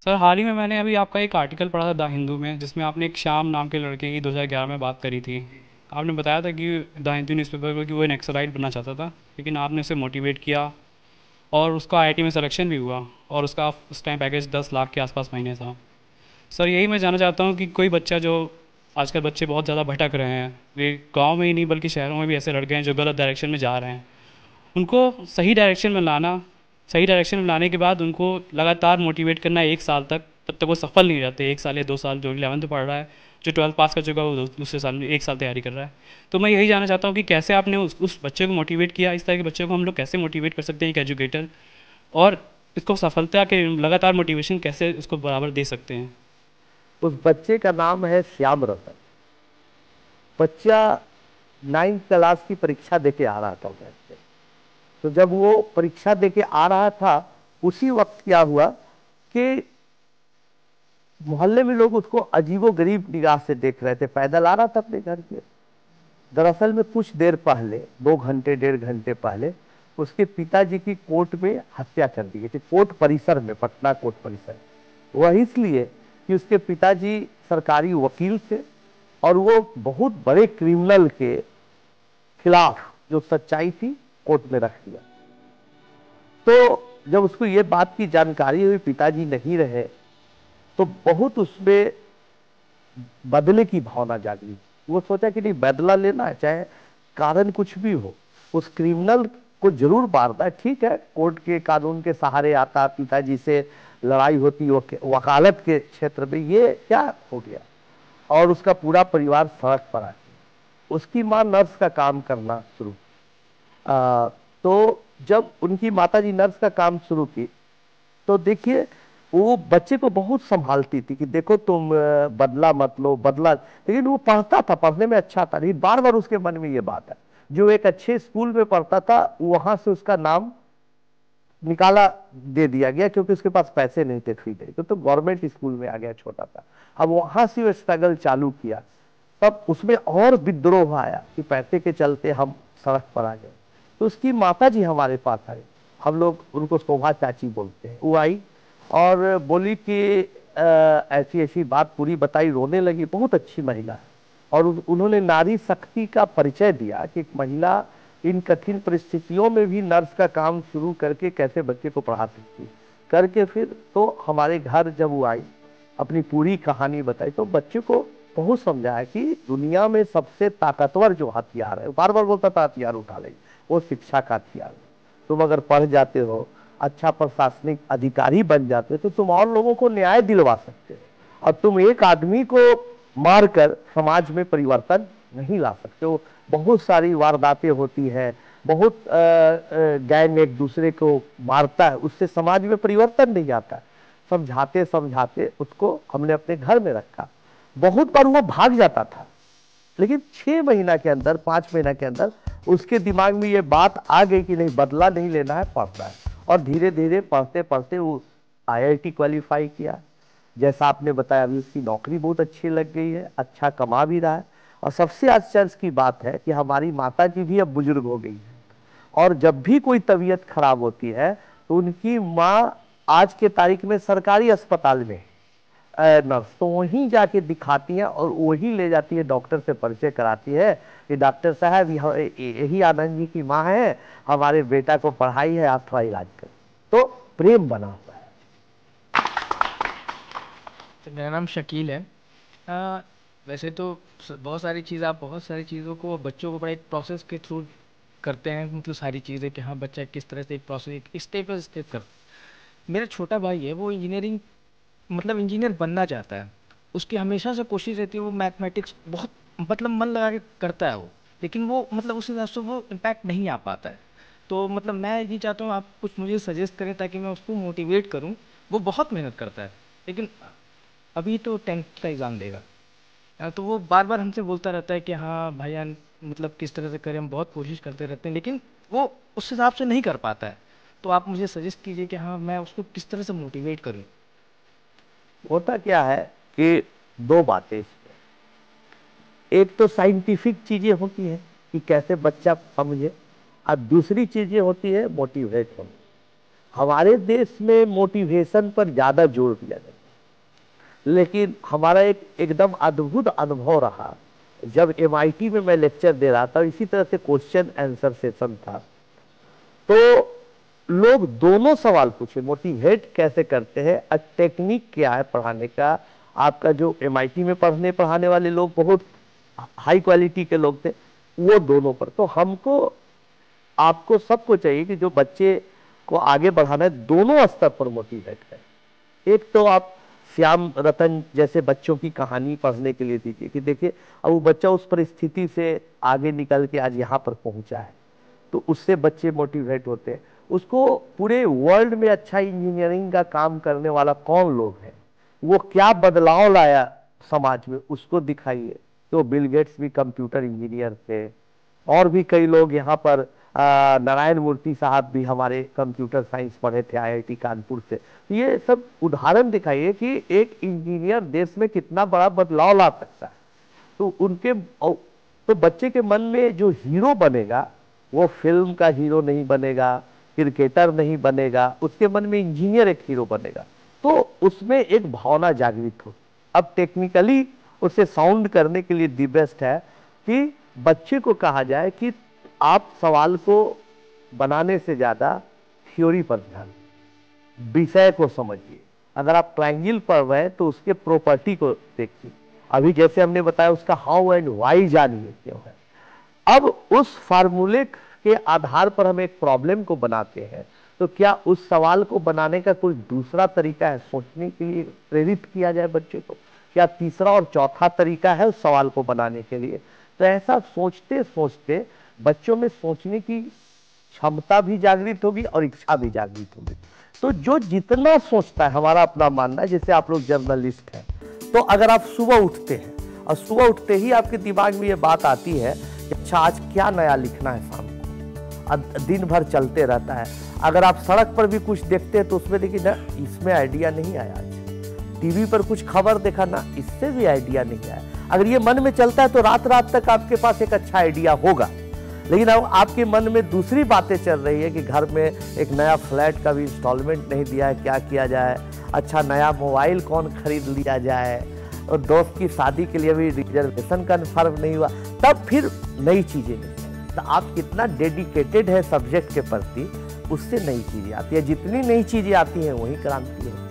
Sir हाल ही में मैंने अभी आपका एक आर्टिकल पढ़ा था द हिंदू में, जिसमें आपने एक श्याम नाम के लड़के की 2011 में बात करी थी। आपने बताया था कि द हिंदू न्यूज़पेपर को कि वो नक्सलाइट बनना चाहता था, लेकिन आपने उसे मोटिवेट किया और उसका आईआईटी में सिलेक्शन भी हुआ, और उसका उस टाइम पैकेज 10 लाख के आसपास महीने था। सर यही मैं जानना चाहता हूँ कि कोई बच्चा जो आजकल बच्चे बहुत ज़्यादा भटक रहे हैं, वे गांव में ही नहीं बल्कि शहरों में भी ऐसे लड़के हैं जो गलत डायरेक्शन में जा रहे हैं, उनको सही डायरेक्शन में लाना, सही डायरेक्शन में लाने के बाद उनको लगातार मोटिवेट करना 1 साल तक, तब तक वो सफल नहीं रहते। 1 साल या 2 साल, जो 11th पढ़ रहा है, जो 12th पास कर चुका है, वो दूसरे साल में 1 साल तैयारी कर रहा है। तो मैं यही जानना चाहता हूँ कि कैसे आपने उस बच्चे को मोटिवेट किया। इस तरह के बच्चे को हम लोग कैसे मोटिवेट कर सकते हैं एक एजुकेटर, और इसको सफलता के लगातार मोटिवेशन कैसे उसको बराबर दे सकते हैं। उस बच्चे का नाम है श्याम रतन। बच्चा 9th क्लास की परीक्षा देके आ रहा था उधर से। तो जब वो परीक्षा देके आ रहा था, उसी वक्त क्या हुआ कि मोहल्ले में लोग उसको अजीबो गरीब निगाह से देख रहे थे। पैदल आ रहा था अपने घर के। दरअसल में कुछ देर पहले, 2 घंटे 1.5 घंटे पहले, उसके पिताजी की कोर्ट में हत्या कर दी गई थी, कोर्ट परिसर में, पटना कोर्ट परिसर। वह इसलिए कि उसके पिताजी सरकारी वकील थे और वो बहुत बड़े क्रिमिनल के खिलाफ जो सच्चाई थी कोर्ट में रख दिया। तो जब उसको ये बात की जानकारी हुई, पिताजी नहीं रहे, तो बहुत उसमें बदले की भावना जागी। वो सोचा कि नहीं, बदला लेना है, चाहे कारण कुछ भी हो, उस क्रिमिनल को जरूर मारना है। ठीक है, कोर्ट के कानून के सहारे आता, पिताजी से लड़ाई होती वकालत के क्षेत्र में, ये क्या हो गया। और उसका पूरा परिवार सड़क पर आ गया। उसकी माँ नर्स का काम करना शुरू। तो जब उनकी माताजी नर्स का काम शुरू की, तो देखिए, वो बच्चे को बहुत संभालती थी कि देखो तुम बदला मत लो, बदला। लेकिन वो पढ़ता था, पढ़ने में अच्छा था, लेकिन बार बार उसके मन में ये बात है। जो एक अच्छे स्कूल में पढ़ता था, वहां से उसका नाम निकाला दे दिया गया, क्योंकि उसके पास पैसे नहीं थे फी देने। तो गवर्नमेंट स्कूल में आ गया, छोटा था। अब वहां से वो स्ट्रगल चालू किया। तब उसमें और विद्रोह आया कि पैसे के चलते हम सड़क पर आ गए। तो उसकी माता जी हमारे पास आई। हम लोग उनको शोभा चाची बोलते हैं। वो आई और बोली कि ऐसी ऐसी बात पूरी बताई, रोने लगी। बहुत अच्छी महिला है। और उन्होंने नारी शक्ति का परिचय दिया कि एक महिला इन कठिन परिस्थितियों में भी नर्स का काम शुरू करके कैसे बच्चे को पढ़ा सकती है। करके फिर तो हमारे घर जब वो आई, अपनी पूरी कहानी बताई, तो बच्चे को बहुत समझाया कि दुनिया में सबसे ताकतवर जो हथियार है, बार बार बोलता था हथियार उठा ले, वो शिक्षा का हथियार है। तुम अगर पढ़ जाते हो, अच्छा प्रशासनिक अधिकारी बन जाते हो, तो तुम और लोगों को न्याय दिलवा सकते हो। और तुम एक आदमी को मारकर समाज में परिवर्तन नहीं ला सकते हो। बहुत सारी वारदातें होती है, बहुत गैंग एक दूसरे को मारता है, उससे समाज में परिवर्तन नहीं आता। समझाते समझाते उसको हमने अपने घर में रखा। बहुत बार वो भाग जाता था, लेकिन 6 महीना के अंदर, 5 महीना के अंदर उसके दिमाग में ये बात आ गई कि नहीं, बदला नहीं लेना है, पढ़ना है। और धीरे धीरे पढ़ते पढ़ते वो आईआईटी क्वालिफाई किया। जैसा आपने बताया, अभी उसकी नौकरी बहुत अच्छी लग गई है, अच्छा कमा भी रहा है। और सबसे आश्चर्य की बात है कि हमारी माता जी भी अब बुजुर्ग हो गई है, और जब भी कोई तबीयत खराब होती है, तो उनकी माँ आज के तारीख में सरकारी अस्पताल में नर्स, तो वहीं जाके दिखाती हैं और वहीं ले जाती है, डॉक्टर से परिचय कराती है कि डॉक्टर साहब यही आनंद जी की माँ है, हमारे बेटा को पढ़ाई है, आप थोड़ा इलाज करें। तो प्रेम बना हुआ है। तो मेरा नाम शकील है। अ, वैसे तो बहुत सारी चीज़ों को बच्चों को बड़ा एक प्रोसेस के थ्रू करते हैं, मतलब सारी चीज़ें कि हाँ बच्चा किस तरह से एक प्रोसेस, एक स्टेप बाय स्टेप कर। मेरा छोटा भाई है, वो इंजीनियरिंग, मतलब इंजीनियर बनना चाहता है। उसकी हमेशा से कोशिश रहती है, वो मैथमेटिक्स बहुत मतलब मन लगा के करता है वो, लेकिन वो मतलब उस हिसाब से वो इम्पैक्ट नहीं आ पाता है। तो मतलब मैं ये चाहता हूँ आप कुछ मुझे सजेस्ट करें ताकि मैं उसको मोटिवेट करूँ। वो बहुत मेहनत करता है, लेकिन अभी तो 10th का एग्ज़ाम देगा। तो वो बार बार हमसे बोलता रहता है कि हाँ भाईजान, मतलब किस तरह से करें, हम बहुत कोशिश करते रहते हैं, लेकिन वो उस हिसाब से नहीं कर पाता है। तो आप मुझे सजेस्ट कीजिए कि हाँ मैं उसको किस तरह से मोटिवेट करूँ। होता क्या है कि दो बातें इसमें, एक तो साइंटिफिक चीजें होती हैं कि कैसे बच्चा समझे, और दूसरी चीजें होती है मोटिवेट होना। हमारे देश में मोटिवेशन पर ज्यादा जोर दिया जाता है। लेकिन हमारा एक एकदम अद्भुत अनुभव रहा जब MIT में मैं लेक्चर दे रहा था, इसी तरह से क्वेश्चन आंसर सेशन था, तो लोग दोनों सवाल पूछे, मोटिवेट कैसे करते हैं और टेक्निक क्या है पढ़ाने का। आपका जो MIT में पढ़ाने वाले लोग बहुत हाई क्वालिटी के लोग थे, वो दोनों पर। तो हमको आपको सबको चाहिए कि जो बच्चे को आगे बढ़ाना है दोनों स्तर पर मोटिवेट है। एक तो आप श्याम रतन जैसे बच्चों की कहानी पढ़ने के लिए दीजिए कि देखिए अब वो बच्चा उस परिस्थिति से आगे निकल के आज यहाँ पर पहुंचा है, तो उससे बच्चे मोटिवेट होते हैं। उसको पूरे वर्ल्ड में अच्छा इंजीनियरिंग का काम करने वाला कौन लोग है, वो क्या बदलाव लाया समाज में, उसको दिखाइए। तो बिल गेट्स भी कंप्यूटर इंजीनियर थे, और भी कई लोग यहाँ पर नारायण मूर्ति साहब भी हमारे कंप्यूटर साइंस पढ़े थे IIT कानपुर से। ये सब उदाहरण दिखाइए कि एक इंजीनियर देश में कितना बड़ा बदलाव ला सकता है। तो उनके तो बच्चे के मन में जो हीरो बनेगा वो फिल्म का हीरो नहीं बनेगा, क्रिकेटर नहीं बनेगा, उसके मन में इंजीनियर एक हीरो बनेगा। तो उसमें एक भावना जागृत हो। अब टेक्निकली उसे साउंड करने के लिए दी बेस्ट है कि बच्चे को कहा जाए कि आप सवाल को बनाने से ज्यादा थ्योरी पर ध्यान, विषय को समझिए। अगर आप ट्रायंगल पढ़ रहे हैं तो उसके प्रॉपर्टी को देखिए। अभी जैसे हमने बताया उसका हाउ एंड व्हाई जानिए क्यों है। अब उस फार्मूले के आधार पर हम एक प्रॉब्लम को बनाते हैं, तो क्या उस सवाल को बनाने का कोई दूसरा तरीका है सोचने के लिए प्रेरित किया जाए बच्चे को? क्या तीसरा और चौथा तरीका है उस सवाल को बनाने के लिए? तो ऐसा सोचते सोचते बच्चों में सोचने की क्षमता भी जागृत होगी और इच्छा भी जागृत होगी। तो जो जितना सोचता है, हमारा अपना मानना है, जैसे आप लोग जर्नलिस्ट हैं, तो अगर आप सुबह उठते हैं और सुबह उठते ही आपके दिमाग में ये बात आती है कि अच्छा आज क्या नया लिखना है शाम को, दिन भर चलते रहता है। अगर आप सड़क पर भी कुछ देखते हैं तो उसमें देखिए ना, इसमें आइडिया नहीं आया आज। टीवी पर कुछ खबर देखा ना, इससे भी आइडिया नहीं आया। अगर ये मन में चलता है तो रात रात तक आपके पास एक अच्छा आइडिया होगा। लेकिन अब आपके मन में दूसरी बातें चल रही है कि घर में एक नया फ्लैट का भी इंस्टॉलमेंट नहीं दिया है, क्या किया जाए, अच्छा नया मोबाइल कौन खरीद लिया जाए, और दोस्त की शादी के लिए भी रिजर्वेशन कन्फर्म नहीं हुआ, तब फिर नई चीजें नहीं। तो आप कितना डेडिकेटेड है सब्जेक्ट के प्रति, उससे नई चीजें आती है। जितनी नई चीजें आती हैं वही क्रांति है।